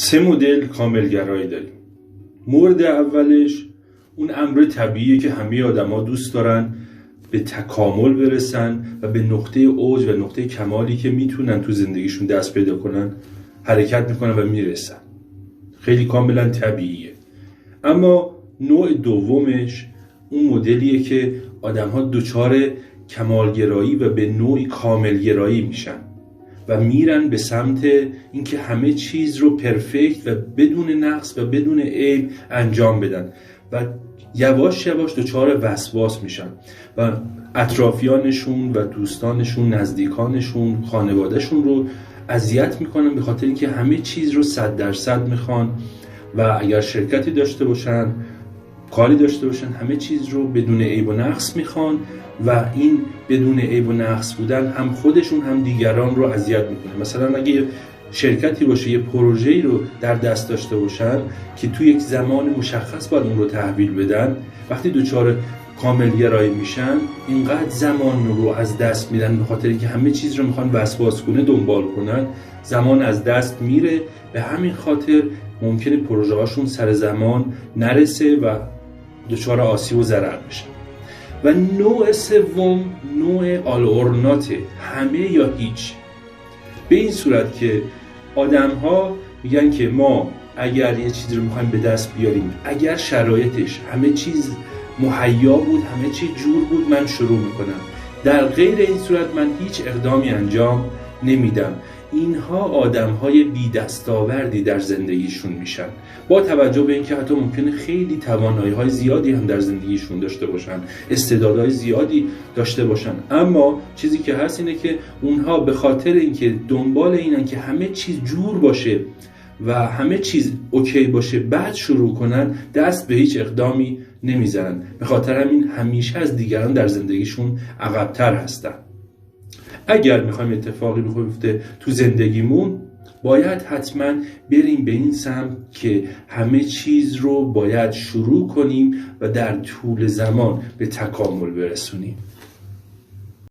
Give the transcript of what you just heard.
3 مدل کاملگرایی داریم. مورد اولش اون امر طبیعیه که همه آدم‌ها دوست دارن به تکامل برسن و به نقطه اوج و نقطه کمالی که میتونن تو زندگیشون دست پیدا کنن حرکت میکنن و میرسن. خیلی کاملا طبیعیه. اما نوع دومش اون مدلیه که آدم‌ها دچار کمالگرایی و به نوعی کاملگرایی میشن و میرن به سمت اینکه همه چیز رو پرفکت و بدون نقص و بدون عیب انجام بدن و یواش یواش دچار وسواس میشن و اطرافیانشون و دوستانشون، نزدیکانشون، خانوادهشون رو اذیت میکنن به خاطر اینکه همه چیز رو 100% میخوان و اگر شرکتی داشته باشن، کاری داشته باشن، همه چیز رو بدون عیب و نقص میخوان و این بدون عیب و نقص بودن هم خودشون هم دیگران رو اذیت میکنه. مثلا اگه شرکتی باشه یه پروژه‌ای رو در دست داشته باشن که توی یک زمان مشخص باید اون رو تحویل بدن، وقتی دچار کاملگرایی میشن اینقدر زمان رو از دست میدن به خاطر اینکه همه چیز رو میخوان وسواسگونه دنبال کنن، زمان از دست میره. به همین خاطر ممکنه پروژه هاشون سر زمان نرسه و دچار آسیب و ضرر بشه. و نوع سوم نوع آل اور نات، همه یا هیچ. به این صورت که آدم ها میگن که ما اگر یه چیزی رو میخوایم به دست بیاریم، اگر شرایطش همه چیز مهیا بود، همه چیز جور بود، من شروع میکنم. در غیر این صورت من هیچ اقدامی انجام نمیدم. اینها آدم‌های بی دستاوردی در زندگیشون میشن، با توجه به اینکه حتی ممکنه خیلی توانایی‌های زیادی هم در زندگیشون داشته باشن، استعدادهای زیادی داشته باشن، اما چیزی که هست اینه که اونها به خاطر اینکه دنبال اینن که همه چیز جور باشه و همه چیز اوکی باشه بعد شروع کنن، دست به هیچ اقدامی نمیزنن. به خاطر همین همیشه از دیگران در زندگیشون عقب‌تر هستن. اگر میخوایم اتفاقی بیفته تو زندگیمون، باید حتما بریم به این سمت که همه چیز رو باید شروع کنیم و در طول زمان به تکامل برسونیم.